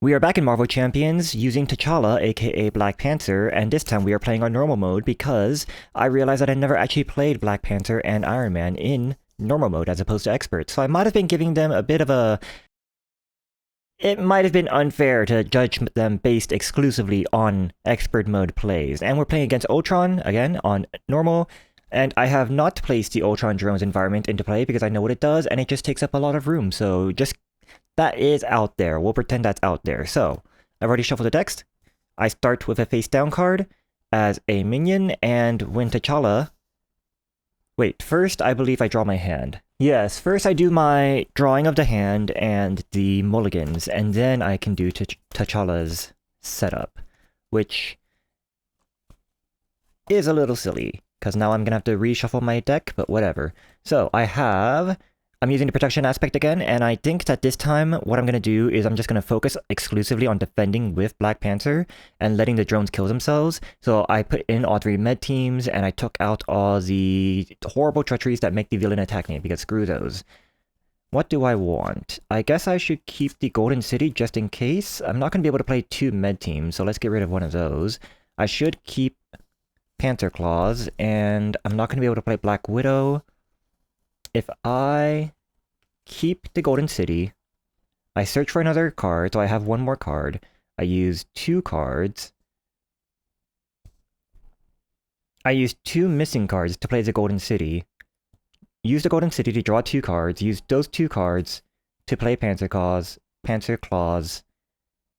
We are back in Marvel Champions using T'Challa, aka Black Panther, and this time we are playing on normal mode because I realized that I never actually played Black Panther and Iron Man in normal mode as opposed to expert. So I might have been giving them a bit of a... It might have been unfair to judge them based exclusively on expert mode plays. And we're playing against Ultron, again, on normal. And I have not placed the Ultron drone's environment into play because I know what it does and it just takes up a lot of room. So just... that is out there. We'll pretend that's out there. So, I've already shuffled the decks. I start with a face down card as a minion, and when T'Challa... Wait, first I believe I draw my hand. Yes, first I do my drawing of the hand and the mulligans, and then I can do T'Challa's setup, which is a little silly, because now I'm gonna have to reshuffle my deck, but whatever. So, I'm using the protection aspect again, and I think that this time what I'm going to do is I'm just going to focus exclusively on defending with Black Panther and letting the drones kill themselves. So I put in all 3 med teams, and I took out all the horrible treacheries that make the villain attack me, because screw those. What do I want? I guess I should keep the Golden City just in case. I'm not going to be able to play 2 med teams, so let's get rid of one of those. I should keep Panther Claws, and I'm not going to be able to play Black Widow. If I keep the Golden City, I search for another card, so I have one more card. I use 2 cards. I use 2 missing cards to play the Golden City. Use the Golden City to draw 2 cards. Use those 2 cards to play Panther Claws,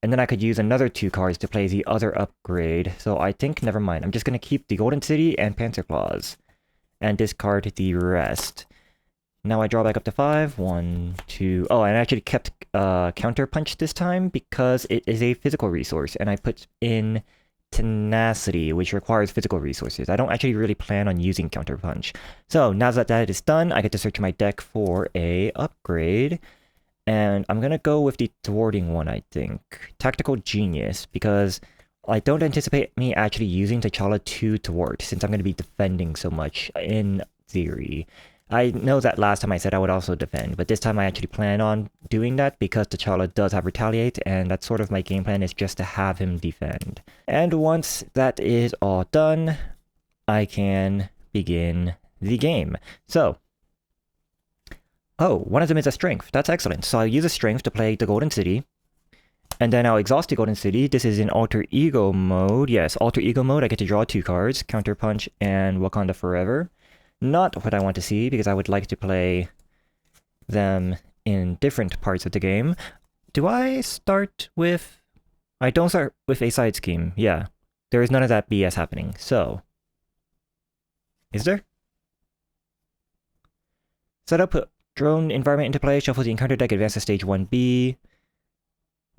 and then I could use another 2 cards to play the other upgrade. So I think, never mind. I'm just going to keep the Golden City and Panther Claws, and discard the rest. Now I draw back up to 5. 1, 2... Oh, and I actually kept Counter Punch this time because it is a physical resource, and I put in Tenacity, which requires physical resources. I don't actually really plan on using Counter Punch. So, now that that is done, I get to search my deck for a upgrade, and I'm gonna go with the thwarting one, I think. Tactical Genius, because I don't anticipate me actually using T'Challa to thwart, since I'm gonna be defending so much, in theory. I know that last time I said I would also defend, but this time I actually plan on doing that because T'Challa does have Retaliate, and that's sort of my game plan, is just to have him defend. And once that is all done, I can begin the game. So, one of them is a Strength. That's excellent. So I'll use a Strength to play the Golden City, and then I'll exhaust the Golden City. This is in Alter Ego mode. Yes, Alter Ego mode, I get to draw 2 cards, Counter Punch and Wakanda Forever. Not what I want to see, because I would like to play them in different parts of the game. Do I start with... I don't start with a side scheme. Yeah, there is none of that BS happening. So, is there? Set up drone environment into play, shuffle the encounter deck, advance to stage 1B.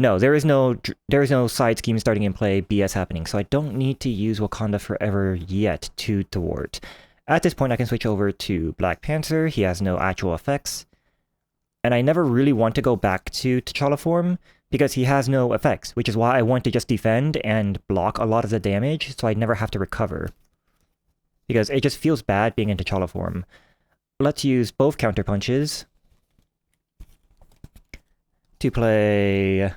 No, there is no side scheme starting in play BS happening, so I don't need to use Wakanda Forever yet to thwart. At this point, I can switch over to Black Panther. He has no actual effects. And I never really want to go back to T'Challa form, because he has no effects, which is why I want to just defend and block a lot of the damage, so I never have to recover. Because it just feels bad being in T'Challa form. Let's use both Counter Punches to play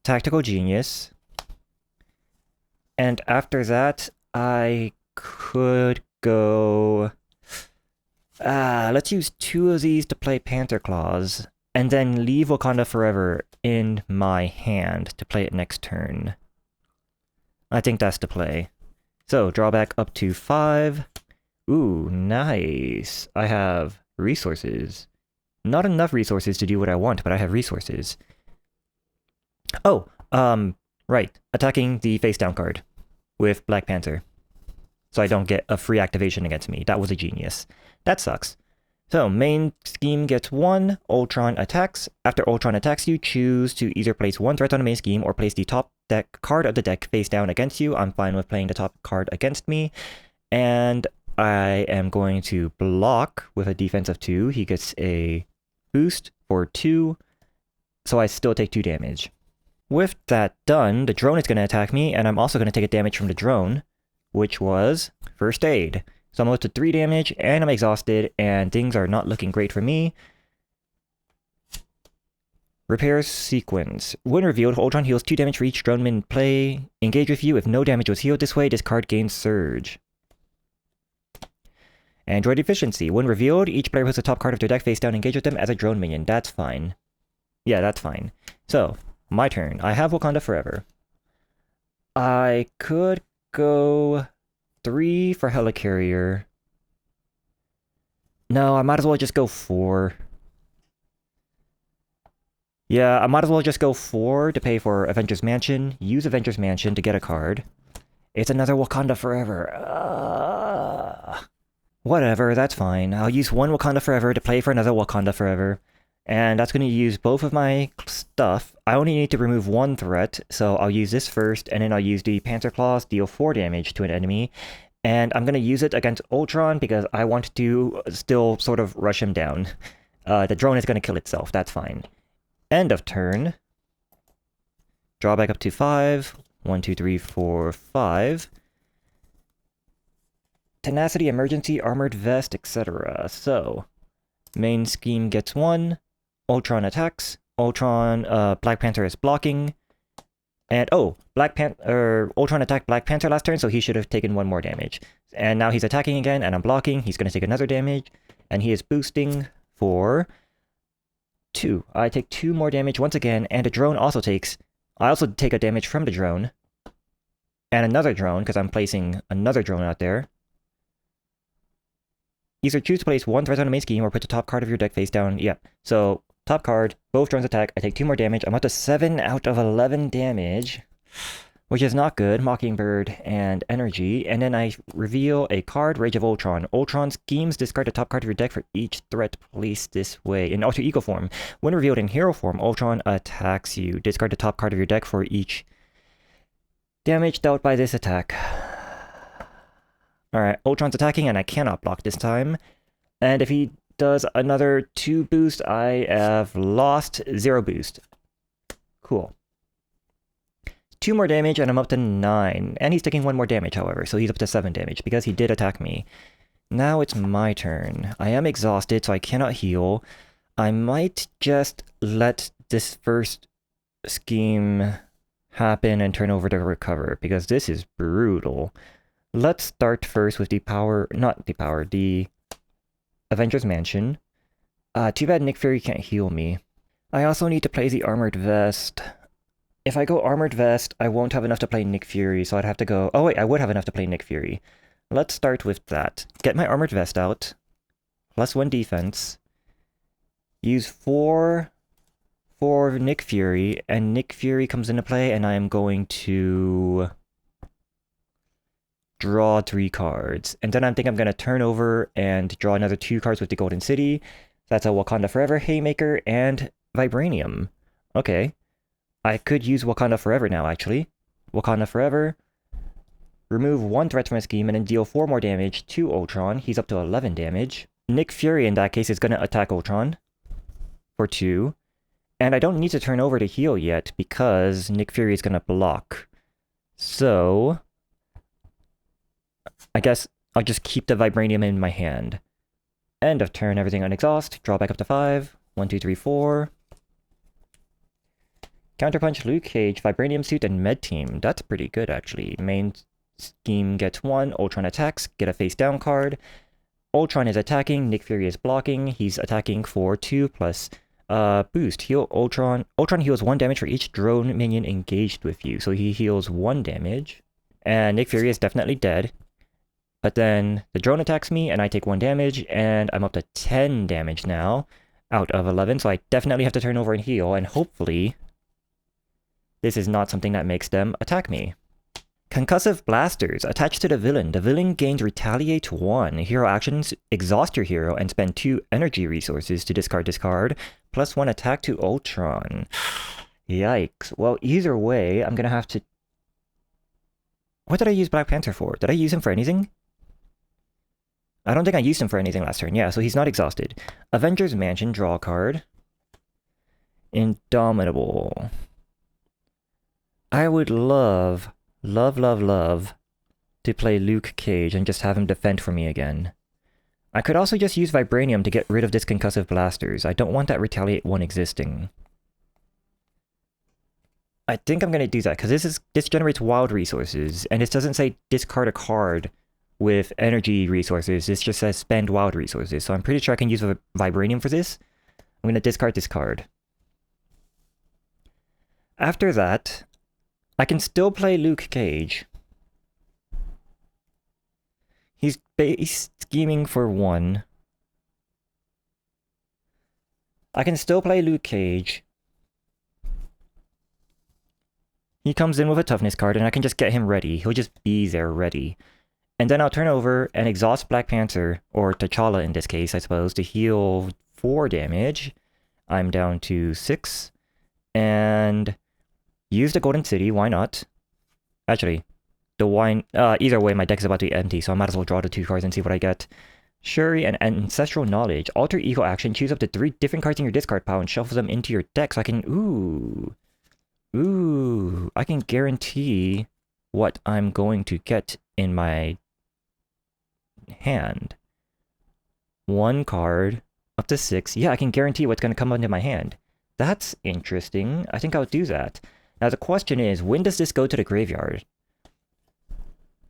Tactical Genius. And after that, I could go... let's use 2 of these to play Panther Claws, and then leave Wakanda Forever in my hand to play it next turn. I think that's the play. So, draw back up to 5. Ooh, nice. I have resources. Not enough resources to do what I want, but I have resources. Oh, right. Attacking the face down card with Black Panther, so I don't get a free activation against me. That was a genius. That sucks. So, main scheme gets 1, Ultron attacks. After Ultron attacks you, choose to either place 1 threat on the main scheme or place the top deck card of the deck face down against you. I'm fine with playing the top card against me. And I am going to block with a defense of 2. He gets a boost for 2, so I still take 2 damage. With that done, the drone is going to attack me, and I'm also going to take a damage from the drone, which was First Aid. So I'm up to 3 damage, and I'm exhausted, and things are not looking great for me. Repair sequence. When revealed, Ultron heals 2 damage for each drone in play. Engage with you. If no damage was healed this way, this card gains Surge. Android efficiency. When revealed, each player puts the top card of their deck face down. Engage with them as a drone minion. That's fine. Yeah, that's fine. So, my turn. I have Wakanda Forever. I could go 3 for Helicarrier. No, I might as well just go 4. Yeah, I might as well just go 4 to pay for Avengers Mansion, use Avengers Mansion to get a card. It's another Wakanda Forever. Whatever, that's fine. I'll use 1 Wakanda Forever to play for another Wakanda Forever. And that's going to use both of my stuff. I only need to remove 1 threat, so I'll use this first, and then I'll use the Panther Claws, deal 4 damage to an enemy. And I'm going to use it against Ultron because I want to still sort of rush him down. The drone is going to kill itself, that's fine. End of turn. Draw back up to 5. 1, 2, 3, 4, 5. Tenacity, Emergency, Armored Vest, etc. So, main scheme gets 1. Ultron attacks. Ultron, Black Panther is blocking. And, oh, Ultron attacked Black Panther last turn, so he should have taken 1 more damage. And now he's attacking again, and I'm blocking. He's going to take another damage. And he is boosting for 2. I take 2 more damage once again, and the drone also takes... I also take a damage from the drone. And another drone, because I'm placing another drone out there. Either choose to place 1 threat on a main scheme, or put the top card of your deck face down. Yeah, so top card, both drones attack, I take 2 more damage. I'm up to 7 out of 11 damage, which is not good. Mockingbird and Energy. And then I reveal a card, Rage of Ultron. Ultron schemes, discard the top card of your deck for each threat placed this way. In alter ego form. When revealed in hero form, Ultron attacks you. Discard the top card of your deck for each damage dealt by this attack. Alright, Ultron's attacking and I cannot block this time. And if he does another 2 boost, I have lost 0 boost. Cool. 2 more damage and I'm up to 9. And he's taking 1 more damage, however, so he's up to 7 damage because he did attack me. Now it's my turn. I am exhausted, so I cannot heal. I might just let this first scheme happen and turn over to recover, because this is brutal. Let's start first with the Avengers Mansion. Too bad Nick Fury can't heal me. I also need to play the Armored Vest. If I go Armored Vest, I won't have enough to play Nick Fury, so I'd have to go... Oh wait, I would have enough to play Nick Fury. Let's start with that. Get my Armored Vest out. +1 defense. Use 4 for Nick Fury, and Nick Fury comes into play, and I am going to draw 3 cards. And then I think I'm going to turn over and draw another 2 cards with the Golden City. That's a Wakanda Forever, Haymaker, and Vibranium. Okay. I could use Wakanda Forever now, actually. Wakanda Forever. Remove 1 threat from a scheme and then deal 4 more damage to Ultron. He's up to 11 damage. Nick Fury, in that case, is going to attack Ultron for 2. And I don't need to turn over to heal yet because Nick Fury is going to block. So I guess I'll just keep the Vibranium in my hand. End of turn, everything on exhaust. Draw back up to 5. 1, 2, 3, 4. Counterpunch, Luke Cage, Vibranium Suit, and Med Team. That's pretty good, actually. Main scheme gets 1. Ultron attacks. Get a face down card. Ultron is attacking. Nick Fury is blocking. He's attacking for 2 plus boost. Heal Ultron. Ultron heals 1 damage for each drone minion engaged with you. So he heals 1 damage. And Nick Fury is definitely dead. But then the drone attacks me and I take 1 damage. And I'm up to 10 damage now out of 11. So I definitely have to turn over and heal. And hopefully this is not something that makes them attack me. Concussive Blasters. Attached to the villain. The villain gains Retaliate 1. Hero actions. Exhaust your hero and spend 2 energy resources to discard this card. +1 attack to Ultron. Yikes. Well, either way, I'm gonna have to... What did I use Black Panther for? Did I use him for anything? I don't think I used him for anything last turn. Yeah, so he's not exhausted. Avengers Mansion. Draw a card. Indomitable. I would love to play Luke Cage and just have him defend for me again. I could also just use Vibranium to get rid of this Concussive Blasters. I don't want that Retaliate 1 existing. I think I'm gonna do that, because this generates wild resources, and it doesn't say discard a card with energy resources, this just says spend wild resources, so I'm pretty sure I can use a Vibranium for this. I'm gonna discard this card. After that, I can still play Luke Cage. He's scheming for 1. I can still play Luke Cage. He comes in with a toughness card, and I can just get him ready. He'll just be there ready. And then I'll turn over and exhaust Black Panther, or T'Challa in this case, I suppose, to heal 4 damage. I'm down to 6. And use the Golden City, why not? Actually, either way, my deck is about to be empty, so I might as well draw the 2 cards and see what I get. Shuri and Ancestral Knowledge. Alter Ego action, choose up to 3 different cards in your discard pile and shuffle them into your deck, so I can... Ooh, I can guarantee what I'm going to get in my hand. 1 card, up to 6. Yeah, I can guarantee what's going to come into my hand. That's interesting. I think I'll do that. Now the question is, when does this go to the graveyard?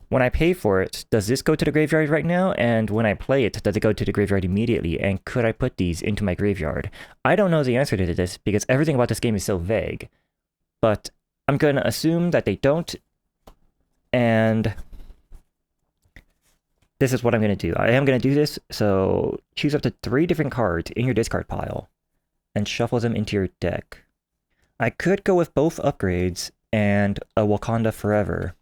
When I pay for it, does this go to the graveyard right now? And when I play it, does it go to the graveyard immediately? And could I put these into my graveyard? I don't know the answer to this, because everything about this game is so vague. But I'm going to assume that they don't. And this is what I'm going to do. I am going to do this, so choose up to 3 different cards in your discard pile and shuffle them into your deck. I could go with both upgrades and a Wakanda Forever.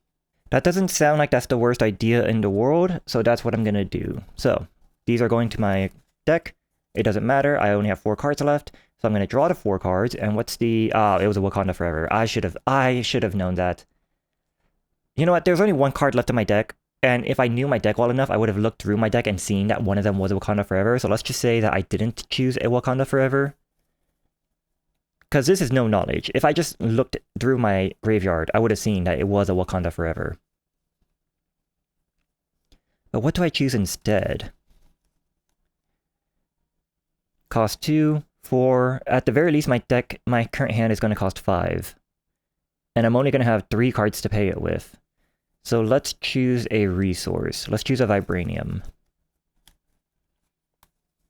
That doesn't sound like that's the worst idea in the world, so that's what I'm going to do. So, these are going to my deck. It doesn't matter, I only have 4 cards left, so I'm going to draw the 4 cards, and what's the... it was a Wakanda Forever. I should have known that. You know what, there's only 1 card left in my deck, and if I knew my deck well enough, I would have looked through my deck and seen that one of them was a Wakanda Forever, so let's just say that I didn't choose a Wakanda Forever. Because this is no knowledge. If I just looked through my graveyard, I would have seen that it was a Wakanda Forever. But what do I choose instead? Cost 2, 4. At the very least, my current hand is going to cost 5. And I'm only going to have 3 cards to pay it with. So let's choose a resource. Let's choose a Vibranium.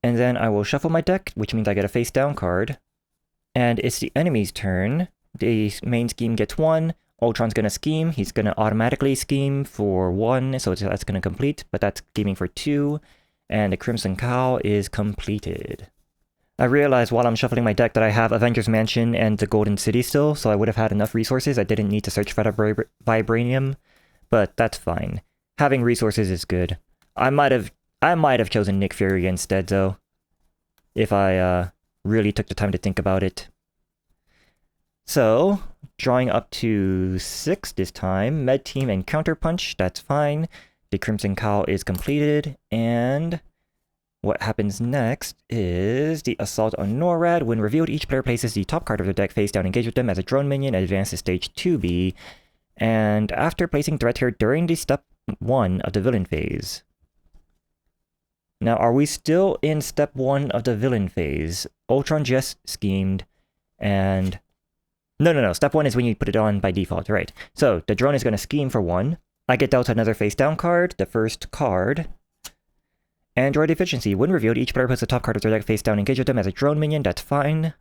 And then I will shuffle my deck, which means I get a face down card. And it's the enemy's turn. The main scheme gets 1. Ultron's gonna scheme. He's gonna automatically scheme for 1, so that's gonna complete, but that's scheming for 2. And the Crimson Cowl is completed. I realized while I'm shuffling my deck that I have Avengers Mansion and the Golden City still, so I would have had enough resources. I didn't need to search for the Vibranium, but that's fine. Having resources is good. I might have chosen Nick Fury instead, though, if I really took the time to think about it. So, drawing up to 6 this time. Med Team and Counterpunch, that's fine. The Crimson Cowl is completed, and what happens next is the Assault on NORAD. When revealed, each player places the top card of their deck face down, engage with them as a drone minion, and advance to stage 2B. And after placing threat here during the step 1 of the villain phase. Now, are we still in step 1 of the villain phase? Ultron just schemed, and... No. Step 1 is when you put it on by default, right. So, the drone is going to scheme for 1. I get dealt another face-down card, the first card. Android Efficiency. When revealed, each player puts the top card of their deck face down, engage with them as a drone minion, that's fine.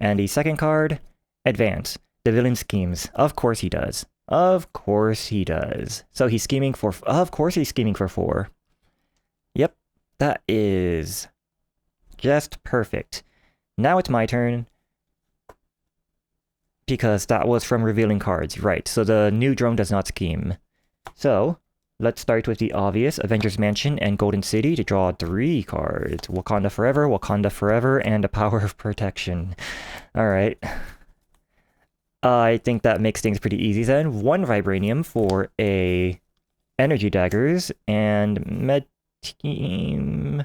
And the second card, Advance. The villain schemes. Of course he does. Of course he does. So he's scheming for... Of course he's scheming for 4. Yep. That is just perfect. Now it's my turn. Because that was from revealing cards. Right, so the new drone does not scheme. So, let's start with the obvious. Avengers Mansion and Golden City to draw 3 cards. Wakanda Forever, and the Power of Protection. Alright. I think that makes things pretty easy then. 1 Vibranium for a Energy Daggers, and Med Team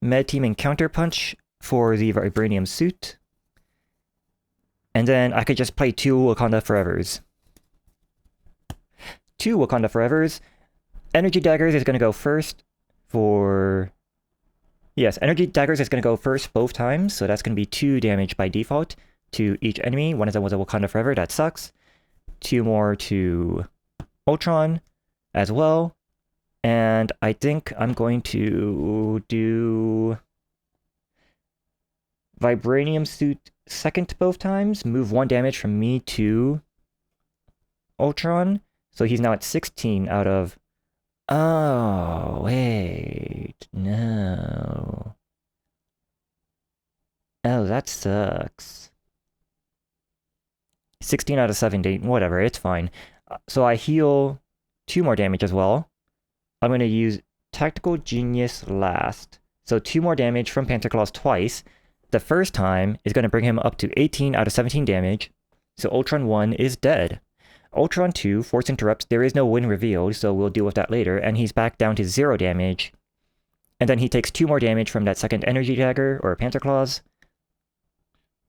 and Counterpunch for the Vibranium suit. And then I could just play 2 Wakanda Forevers. 2 Wakanda Forevers. Energy Daggers is going to go first for... Yes, Energy Daggers is going to go first both times, so that's going to be 2 damage by default. to each enemy. One of them was a Wakanda Forever, that sucks. 2 more to Ultron as well. And I think I'm going to do Vibranium Suit second both times. Move 1 damage from me to Ultron. So he's now at 16 out of... Oh, wait. No. Oh, that sucks. 16 out of 17. Whatever, it's fine. So I heal 2 more damage as well. I'm going to use Tactical Genius last. So 2 more damage from Panther Claws twice. The first time is going to bring him up to 18 out of 17 damage. So Ultron 1 is dead. Ultron 2, Force Interrupts, there is no win revealed, so we'll deal with that later. And he's back down to 0 damage. And then he takes 2 more damage from that second Energy Dagger, or Panther Claws.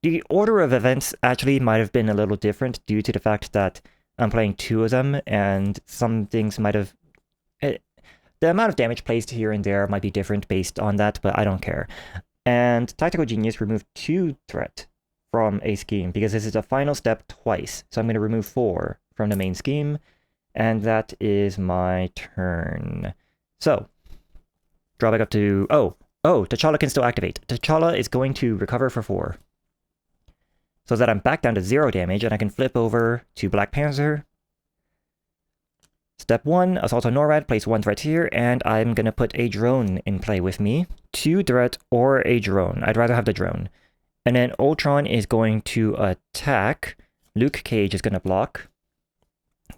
The order of events actually might have been a little different due to the fact that I'm playing 2 of them, and some things might have... the amount of damage placed here and there might be different based on that, but I don't care. And Tactical Genius removed 2 threat from a scheme, because this is a final step twice. So I'm going to remove 4 from the main scheme, and that is my turn. So, draw back up to... Oh, T'Challa can still activate. T'Challa is going to recover for 4. So that I'm back down to 0 damage, and I can flip over to Black Panther. Step 1, Assault on NORAD, place 1 threat here, and I'm going to put a drone in play with me. 2 threat or a drone. I'd rather have the drone. And then Ultron is going to attack. Luke Cage is going to block.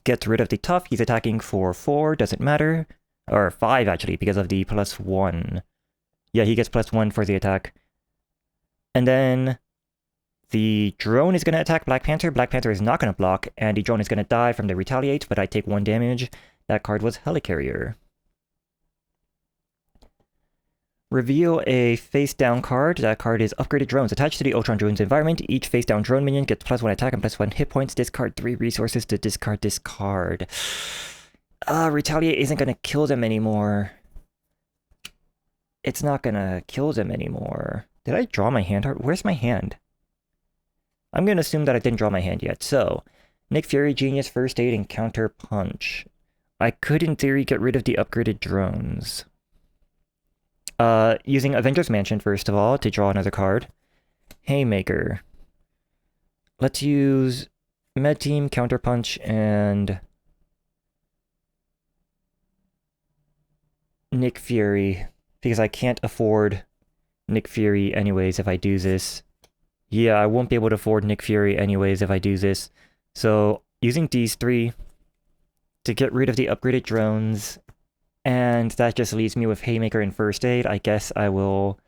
Gets rid of the tough. He's attacking for 4, doesn't matter. Or 5 actually, because of the +1. Yeah, he gets +1 for the attack. And then the drone is going to attack Black Panther. Black Panther is not going to block, and the drone is going to die from the retaliate, but I take 1 damage. That card was Helicarrier. Reveal a face-down card. That card is Upgraded Drones. Attached to the Ultron drone's environment, each face-down drone minion gets +1 attack and +1 hit points. Discard 3 resources to discard this card. Retaliate isn't going to kill them anymore. It's not going to kill them anymore. Did I draw my hand? Where's my hand? I'm going to assume that I didn't draw my hand yet. So, Nick Fury, Genius, First Aid, and Counter Punch. I could, in theory, get rid of the upgraded drones. Using Avengers Mansion, first of all, to draw another card. Haymaker. Let's use Med Team, Counter Punch, and Nick Fury. Because I can't afford Nick Fury anyways if I do this. Yeah, I won't be able to afford Nick Fury anyways if I do this. So, using these 3 to get rid of the upgraded drones, and that just leaves me with Haymaker and First Aid. I guess I will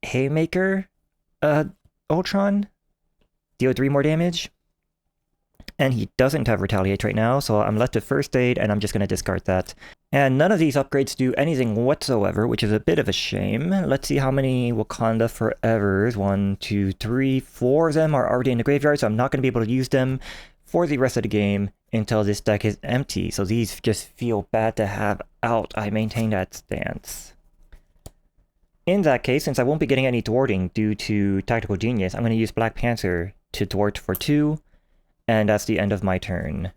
Haymaker Ultron, deal 3 more damage. And he doesn't have Retaliate right now, so I'm left with First Aid, and I'm just going to discard that. And none of these upgrades do anything whatsoever, which is a bit of a shame. Let's see how many Wakanda Forevers. 1, 2, 3, 4 of them are already in the graveyard, so I'm not going to be able to use them for the rest of the game until this deck is empty. So these just feel bad to have out. I maintain that stance. In that case, since I won't be getting any thwarting due to Tactical Genius, I'm going to use Black Panther to thwart for 2. And that's the end of my turn.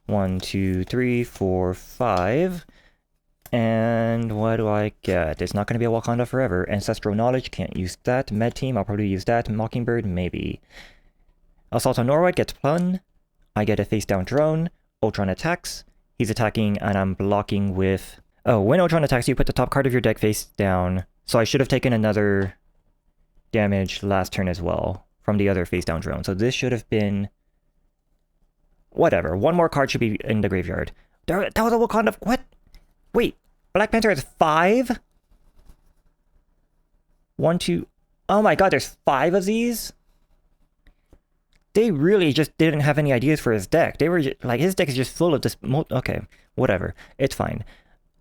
1, 2, 3, 4, 5. And what do I get? It's not going to be a Wakanda Forever. Ancestral Knowledge, can't use that. Med Team, I'll probably use that. Mockingbird, maybe. Assault on Norwood gets Plun. I get a face-down drone. Ultron attacks. He's attacking, and I'm blocking with... Oh, when Ultron attacks, you put the top card of your deck face down. So I should have taken another damage last turn as well from the other face-down drone. So this should have been... Whatever. 1 more card should be in the graveyard. That was a Wakanda... What? Wait. Black Panther has 5? 1, 2... Oh my god, there's 5 of these? They really just didn't have any ideas for his deck. They were just, like, his deck is just full of this... Okay, whatever. It's fine.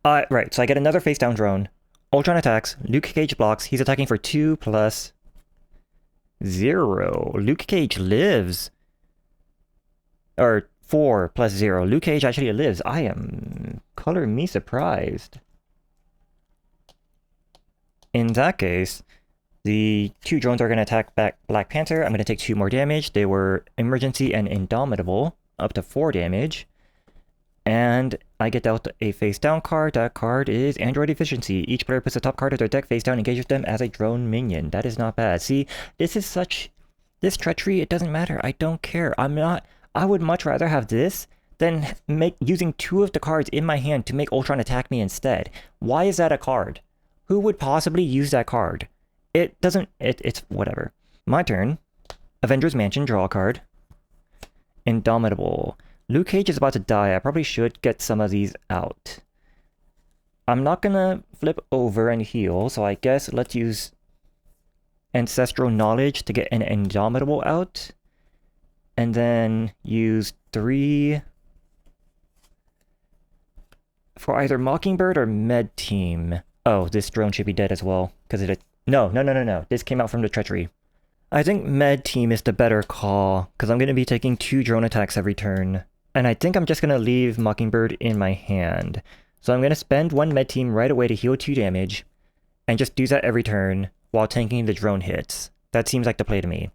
Right, so I get another face-down drone. Ultron attacks. Luke Cage blocks. He's attacking for 2 plus 0. Luke Cage lives. Or 4 plus 0. Luke Cage actually lives. I am... Color me surprised. In that case, The 2 drones are going to attack back Black Panther. I'm going to take 2 more damage. They were Emergency and Indomitable, up to 4 damage. And I get dealt a face down card. That card is Android Efficiency. Each player puts the top card of their deck face down and engages them as a drone minion. That is not bad. See, this treachery, it doesn't matter. I don't care. I would much rather have this than using 2 of the cards in my hand to make Ultron attack me instead. Why is that a card? Who would possibly use that card? It's whatever. My turn. Avengers Mansion, draw a card. Indomitable. Luke Cage is about to die. I probably should get some of these out. I'm not gonna flip over and heal, so I guess let's use Ancestral Knowledge to get an Indomitable out. And then use 3 for either Mockingbird or Med Team. Oh, this drone should be dead as well, because it... No. This came out from the treachery. I think Med Team is the better call, because I'm going to be taking 2 drone attacks every turn. And I think I'm just going to leave Mockingbird in my hand. So I'm going to spend 1 Med Team right away to heal 2 damage, and just do that every turn while tanking the drone hits. That seems like the play to me.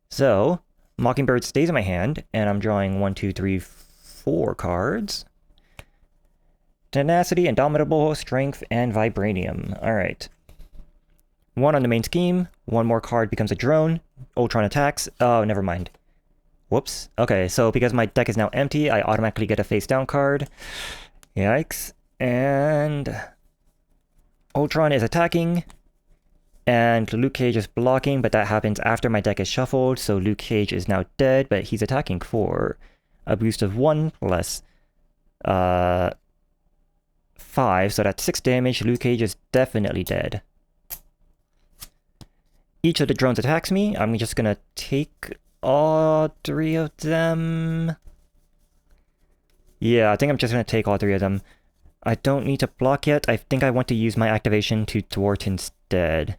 So, Mockingbird stays in my hand, and I'm drawing 1, 2, 3, 4 cards. Tenacity, Indomitable, Strength, and Vibranium. Alright. 1 on the main scheme, 1 more card becomes a drone, Ultron attacks. Oh, never mind. Whoops. Okay, so because my deck is now empty, I automatically get a face down card. Yikes. And Ultron is attacking, and Luke Cage is blocking, but that happens after my deck is shuffled, so Luke Cage is now dead, but he's attacking for a boost of 1 plus 5, so that's 6 damage. Luke Cage is definitely dead. Each of the drones attacks me. I'm just gonna take all 3 of them. Yeah, I think I'm just gonna take all 3 of them. I don't need to block yet. I think I want to use my activation to thwart instead.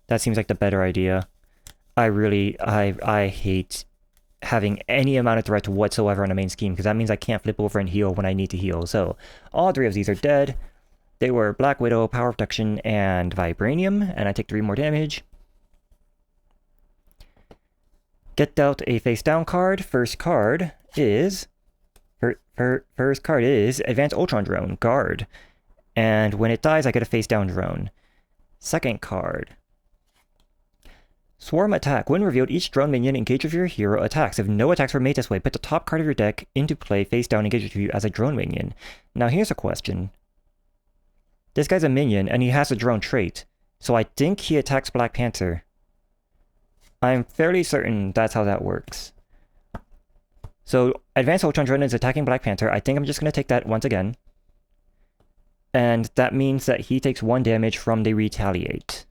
That seems like the better idea. I hate having any amount of threat whatsoever on the main scheme, because that means I can't flip over and heal when I need to heal. So, all 3 of these are dead. They were Black Widow, Power Protection, and Vibranium, and I take 3 more damage. Get dealt a face down card. First card is Advanced Ultron Drone, Guard. And when it dies, I get a face down drone. Second card. Swarm Attack. When revealed, each drone minion engaged with your hero attacks. If no attacks were made this way, put the top card of your deck into play face down engaged with you as a drone minion. Now here's a question. This guy's a minion, and he has a drone trait. So I think he attacks Black Panther. I'm fairly certain that's how that works. So, Advanced Ultron Drone is attacking Black Panther. I think I'm just going to take that once again. And that means that he takes 1 damage from the Retaliate.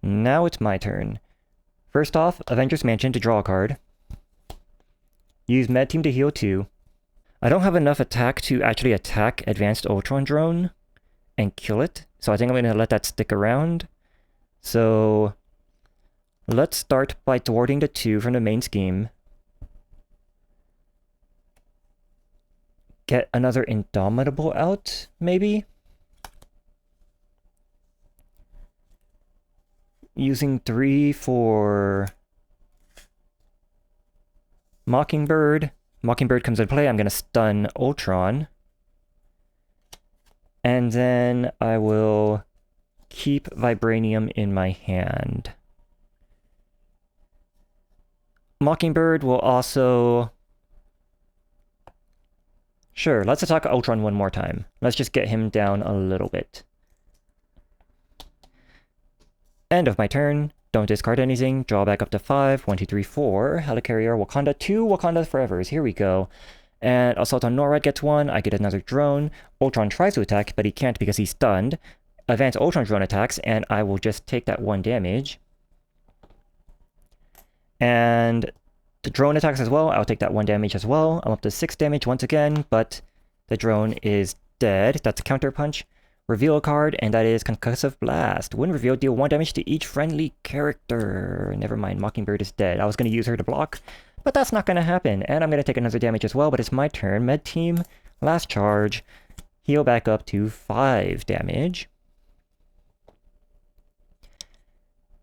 Now it's my turn. First off, Avengers Mansion to draw a card. Use Med Team to heal 2. I don't have enough attack to actually attack Advanced Ultron Drone and kill it. So I think I'm going to let that stick around. So, let's start by thwarting the 2 from the main scheme. Get another Indomitable out, maybe? Using 3 for Mockingbird. Mockingbird comes into play. I'm going to stun Ultron. And then I will keep Vibranium in my hand. Mockingbird will also... Sure, let's attack Ultron one more time. Let's just get him down a little bit. End of my turn. Don't discard anything. Draw back up to 5. 1, 2, 3, 4. Helicarrier, Wakanda 2. Wakanda Forevers. Here we go. And Assault on NORAD gets 1. I get another drone. Ultron tries to attack, but he can't because he's stunned. Advanced Ultron drone attacks, and I will just take that 1 damage. And the drone attacks as well. I'll take that 1 damage as well. I'm up to 6 damage once again, but the drone is dead. That's a counter punch. Reveal a card, and that is Concussive Blast. When revealed, deal 1 damage to each friendly character. Never mind, Mockingbird is dead. I was going to use her to block, but that's not going to happen. And I'm going to take another damage as well, but it's my turn. Med Team, last charge. Heal back up to 5 damage.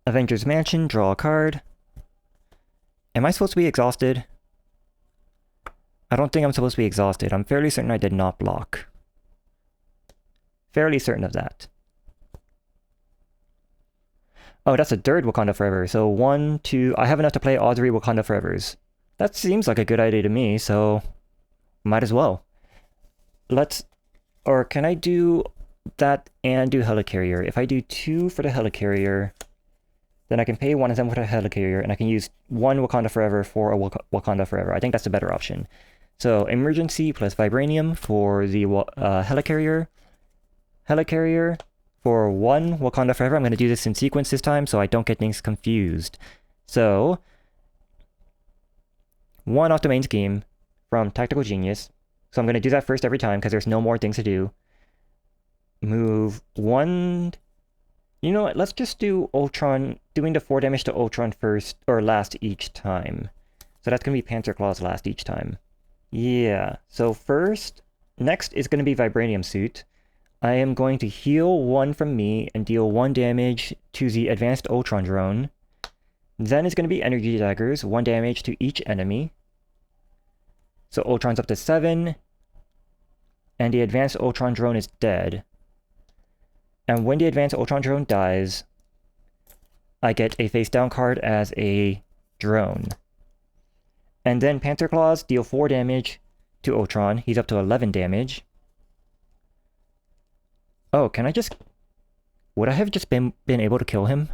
Avengers Mansion, draw a card. Am I supposed to be exhausted? I don't think I'm supposed to be exhausted. I'm fairly certain I did not block. Fairly certain of that. Oh, that's a third Wakanda Forever. So 1, 2... I have enough to play all 3 Wakanda Forevers. That seems like a good idea to me, so... might as well. Let's... or can I do that and do Helicarrier? If I do 2 for the Helicarrier, then I can pay 1 of them for the Helicarrier, and I can use 1 Wakanda Forever for a Wakanda Forever. I think that's the better option. So, Emergency plus Vibranium for the Helicarrier. Helicarrier for 1 Wakanda Forever. I'm going to do this in sequence this time so I don't get things confused. So, 1 off the main scheme from Tactical Genius. So I'm going to do that first every time because there's no more things to do. Move 1... You know what? Let's just do Ultron, doing the 4 damage to Ultron first, or last each time. So that's going to be Panther Claws last each time. Yeah, so next is going to be Vibranium Suit. I am going to heal 1 from me and deal 1 damage to the Advanced Ultron Drone. Then it's going to be Energy Daggers, 1 damage to each enemy. So Ultron's up to 7. And the Advanced Ultron Drone is dead. And when the Advanced Ultron Drone dies, I get a face down card as a drone. And then Panther Claws deal 4 damage to Ultron. He's up to 11 damage. Oh, can I just... would I have just been able to kill him?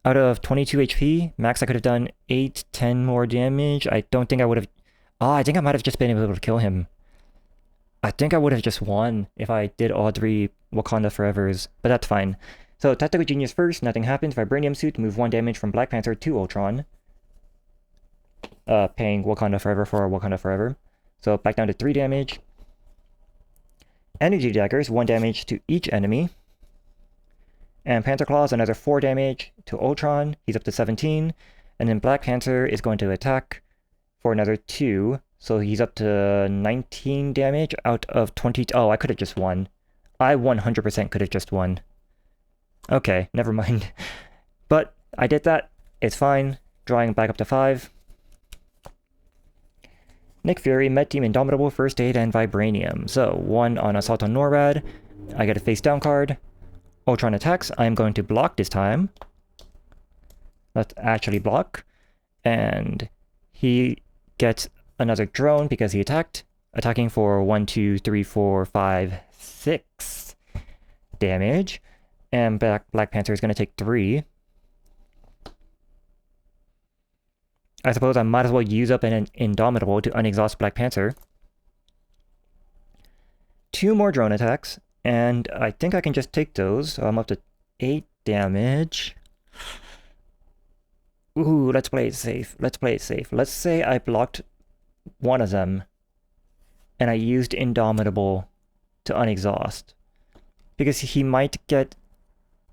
Out of 22 HP, max I could have done 8, 10 more damage. I don't think I would have... oh, I think I might have just been able to kill him. I think I would have just won if I did all 3 Wakanda Forevers, but that's fine. So, Tactical Genius first, nothing happens. Vibranium Suit, move 1 damage from Black Panther to Ultron. Paying Wakanda Forever for Wakanda Forever. So, back down to 3 damage. Energy Daggers, 1 damage to each enemy. And Panther Claws, another 4 damage to Ultron. He's up to 17. And then Black Panther is going to attack for another 2. So he's up to 19 damage out of 20... oh, I could have just won. I 100% could have just won. Okay, never mind. But I did that. It's fine. Drawing back up to 5. Nick Fury, Med Team Indomitable, First Aid, and Vibranium. So 1 on Assault on NORAD. I get a face down card. Ultron attacks. I am going to block this time. Let's actually block. And he gets another drone because he attacked. Attacking for 1, 2, 3, 4, 5, 6 damage. And Black Panther is going to take 3. I suppose I might as well use up an Indomitable to unexhaust Black Panther. 2 more drone attacks. And I think I can just take those. So I'm up to 8 damage. Ooh, let's play it safe. Let's play it safe. Let's say I blocked 1 of them. And I used Indomitable to unexhaust. Because he might get...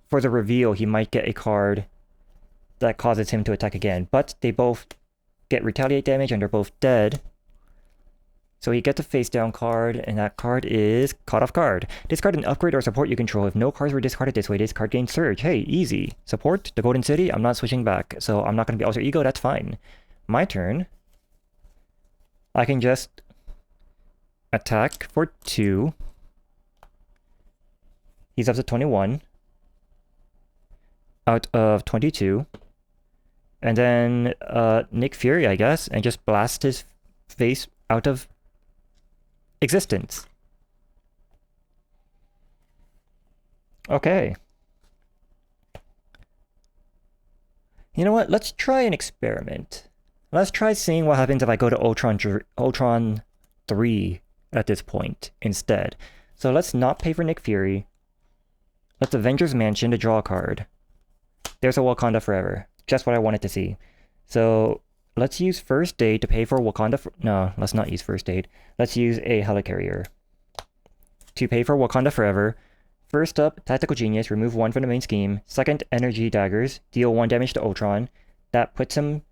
for the reveal, he might get a card that causes him to attack again. But they both get retaliate damage and they're both dead. So he gets a face down card, and that card is Caught Off Guard. Discard an upgrade or support you control. If no cards were discarded this way, this card gains Surge. Hey, easy. Support, the Golden City, I'm not switching back. So I'm not going to be Alter Ego, that's fine. My turn. I can just attack for 2. He's up to 21. Out of 22. And then Nick Fury, I guess, and just blast his face out of existence. Okay. You know what? Let's try an experiment. Let's try seeing what happens if I go to Ultron 3 at this point instead. So let's not pay for Nick Fury. Let's Avengers Mansion to draw a card. There's a Wakanda Forever. Just what I wanted to see. So let's use First Aid to pay for Wakanda... no, let's not use First Aid. Let's use a Helicarrier to pay for Wakanda Forever. First up, Tactical Genius, remove 1 from the main scheme. Second, Energy Daggers, deal 1 damage to Ultron. That puts him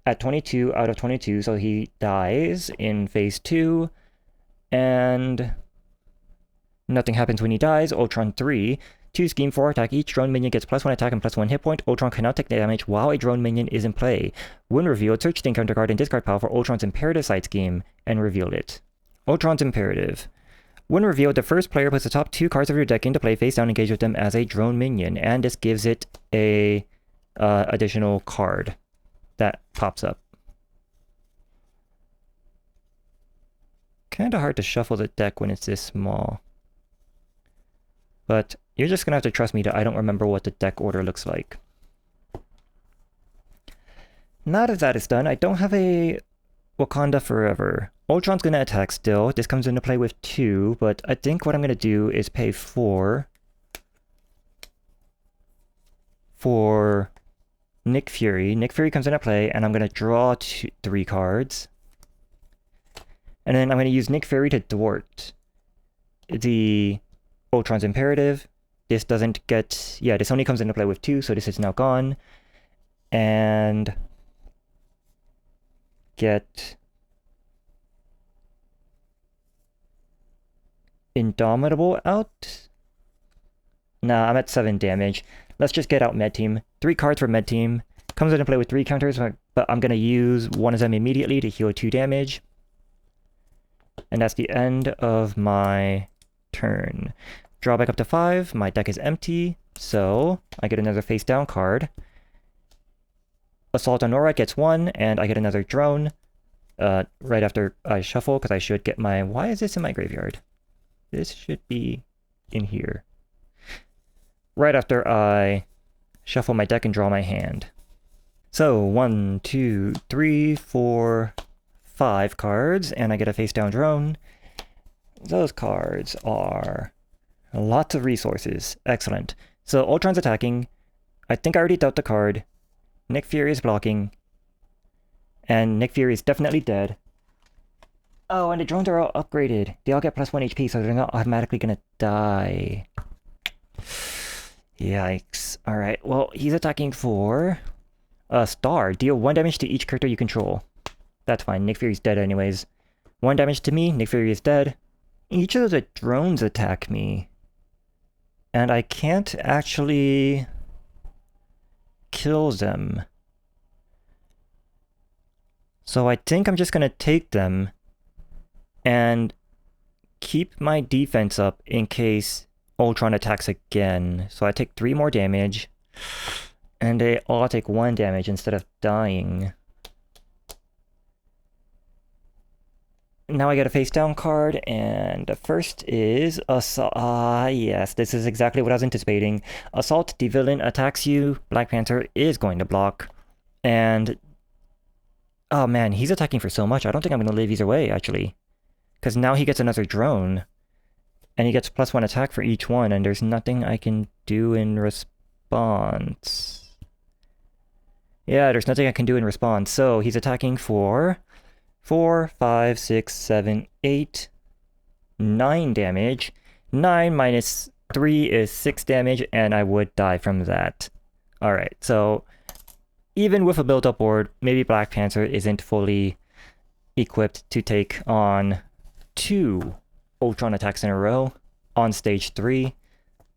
at 22 out of 22, so he dies in phase 2. And nothing happens when he dies. Ultron 3. 2 Scheme 4 attack. Each drone minion gets +1 attack and +1 hit point. Ultron cannot take damage while a drone minion is in play. When revealed, search the encounter card and discard pile for Ultron's Imperative side scheme and reveal it. Ultron's Imperative. When revealed, the first player puts the top 2 cards of your deck into play face down, engage with them as a drone minion, and this gives it a additional card that pops up. Kinda hard to shuffle the deck when it's this small. But you're just gonna have to trust me that I don't remember what the deck order looks like. Now that that is done, I don't have a Wakanda Forever. Ultron's gonna attack still. This comes into play with 2, but I think what I'm gonna do is pay 4 for Nick Fury. Nick Fury comes into play, and I'm gonna draw 3 cards. And then I'm gonna use Nick Fury to thwart the Ultron's Imperative. This doesn't get... yeah, this only comes into play with 2, so this is now gone. And... get... Indomitable out? Nah, I'm at 7 damage. Let's just get out Med Team. 3 cards for Med Team. Comes into play with 3 counters, but I'm gonna use one of them immediately to heal 2 damage. And that's the end of my turn. Draw back up to 5. My deck is empty, so I get another face down card. Assault on Aura gets 1, and I get another drone right after I shuffle, because I should get my... why is this in my graveyard? This should be in here. Right after I shuffle my deck and draw my hand. So 1, 2, 3, 4, 5 cards, and I get a face down drone. Those cards are lots of resources. Excellent. So Ultron's attacking. I think I already dealt the card. Nick Fury is blocking. And Nick Fury is definitely dead. Oh, and the drones are all upgraded. They all get +1 HP, so they're not automatically gonna die. Yikes. Alright, well, he's attacking for a star. Deal 1 damage to each character you control. That's fine. Nick Fury's dead anyways. 1 damage to me. Nick Fury is dead. Each of the drones attack me. And I can't actually kill them. So I think I'm just gonna take them and keep my defense up in case Ultron attacks again. So I take 3 more damage, and they all take 1 damage instead of dying. Now I get a face down card, and the first is Assault. Yes, this is exactly what I was anticipating. Assault, the villain attacks you. Black Panther is going to block. And... oh man, he's attacking for so much. I don't think I'm going to live either way, actually. Because now he gets another drone. And he gets +1 attack for each one, and there's nothing I can do in response. Yeah, there's nothing I can do in response. So he's attacking for 4, 5, 6, 7, 8, 9 damage. 9 minus 3 is 6 damage, and I would die from that. Alright, so even with a built-up board, maybe Black Panther isn't fully equipped to take on 2 Ultron attacks in a row on stage 3,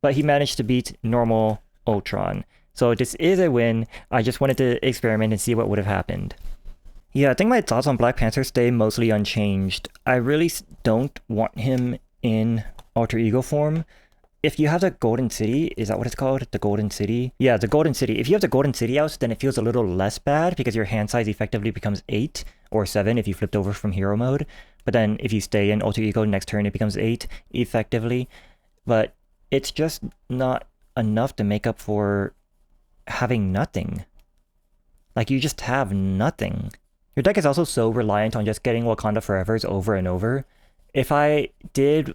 but he managed to beat normal Ultron. So this is a win. I just wanted to experiment and see what would have happened. Yeah, I think my thoughts on Black Panther stay mostly unchanged. I really don't want him in alter ego form. If you have the Golden City, is that what it's called? The Golden City? Yeah, the Golden City. If you have the Golden City out, then it feels a little less bad because your hand size effectively becomes 8 or 7 if you flipped over from hero mode. But then if you stay in alter ego next turn, it becomes 8 effectively. But it's just not enough to make up for having nothing. Like, you just have nothing. Your deck is also so reliant on just getting Wakanda Forevers over and over. If I did...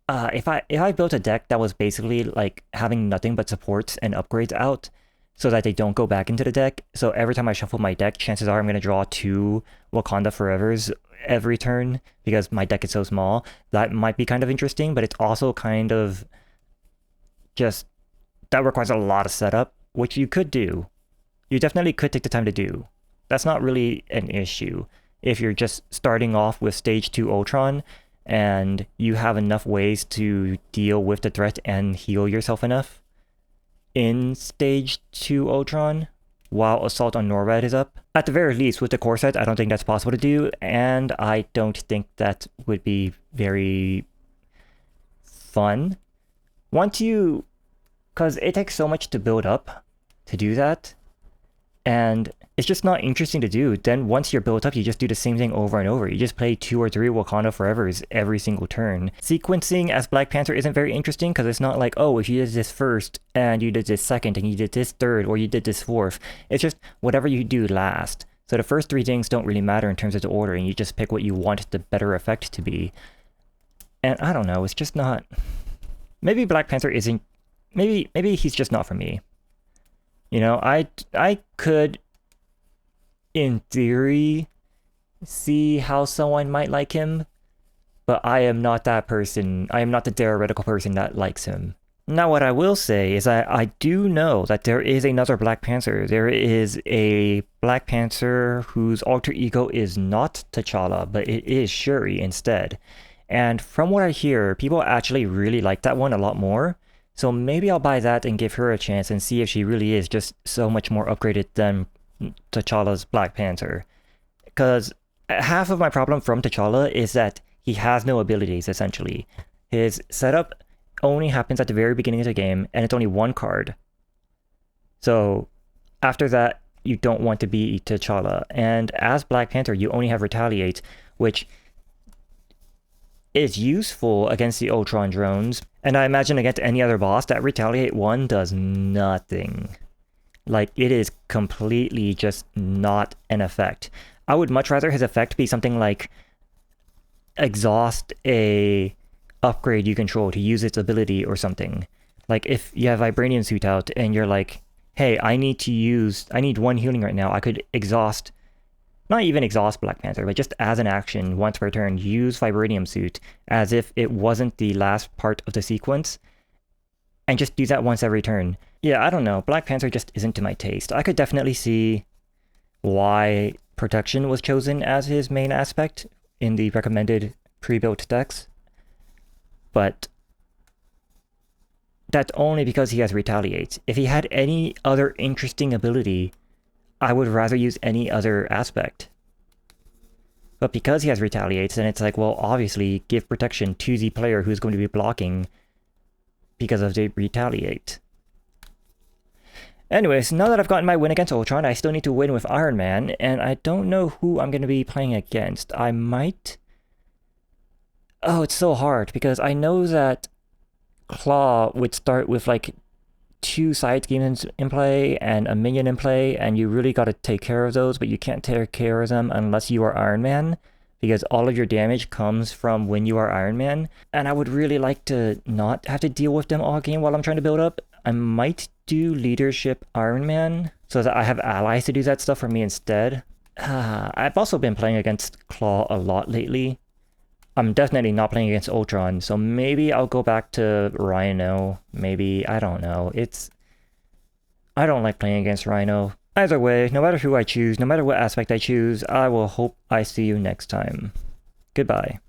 if I built a deck that was basically like having nothing but supports and upgrades out so that they don't go back into the deck, so every time I shuffle my deck, chances are I'm going to draw 2 Wakanda Forevers every turn because my deck is so small, that might be kind of interesting, but it's also kind of just... that requires a lot of setup, which you could do. You definitely could take the time to do. That's not really an issue if you're just starting off with stage 2 Ultron. and you have enough ways to deal with the threat and heal yourself enough in Stage 2 Ultron while Assault on Norred is up. At the very least, with the core set, I don't think that's possible to do, and I don't think that would be very fun. Once you... because it takes so much to build up to do that, and it's just not interesting to do. Then once you're built up, you just do the same thing over and over. You just play 2 or 3 Wakanda Forevers every single turn. Sequencing as Black Panther isn't very interesting because it's not like, oh, if you did this first, and you did this second, and you did this third, or you did this fourth. It's just whatever you do last. So the first 3 things don't really matter in terms of the order, and you just pick what you want the better effect to be. And I don't know, it's just not... Maybe Black Panther isn't... Maybe he's just not for me. You know, I could, in theory, see how someone might like him, but I am not that person. I am not the theoretical person that likes him. Now, what I will say is I do know that there is another Black Panther. There is a Black Panther whose alter ego is not T'Challa, but it is Shuri instead. And from what I hear, people actually really like that one a lot more. So maybe I'll buy that and give her a chance and see if she really is just so much more upgraded than T'Challa's Black Panther. Because half of my problem from T'Challa is that he has no abilities, essentially. His setup only happens at the very beginning of the game, and it's only 1 card. So after that, you don't want to be T'Challa. And as Black Panther, you only have Retaliate, which is useful against the Ultron drones, and I imagine against any other boss, that Retaliate 1 does nothing. Like, it is completely just not an effect. I would much rather his effect be something like exhaust a upgrade you control to use its ability or something. Like, if you have Vibranium Suit out and you're like, hey, I need 1 healing right now, I could exhaust... Not even exhaust Black Panther, but just as an action, once per turn, use Vibranium Suit as if it wasn't the last part of the sequence, and just do that once every turn. Yeah, I don't know, Black Panther just isn't to my taste. I could definitely see why Protection was chosen as his main aspect in the recommended pre-built decks, but that's only because he has Retaliate. If he had any other interesting ability, I would rather use any other aspect. But because he has Retaliates, then it's like, well, obviously, give protection to the player who's going to be blocking because of the Retaliate. Anyways, now that I've gotten my win against Ultron, I still need to win with Iron Man, and I don't know who I'm going to be playing against. I might... Oh, it's so hard, because I know that Claw would start with, like, 2 side schemes in play and a minion in play, and you really got to take care of those, but you can't take care of them unless you are Iron Man, because all of your damage comes from when you are Iron Man, and I would really like to not have to deal with them all game while I'm trying to build up. I might do Leadership Iron Man, so that I have allies to do that stuff for me instead. I've also been playing against Claw a lot lately. I'm definitely not playing against Ultron, so maybe I'll go back to Rhino. Maybe, I don't know. I don't like playing against Rhino. Either way, no matter who I choose, no matter what aspect I choose, I will hope I see you next time. Goodbye.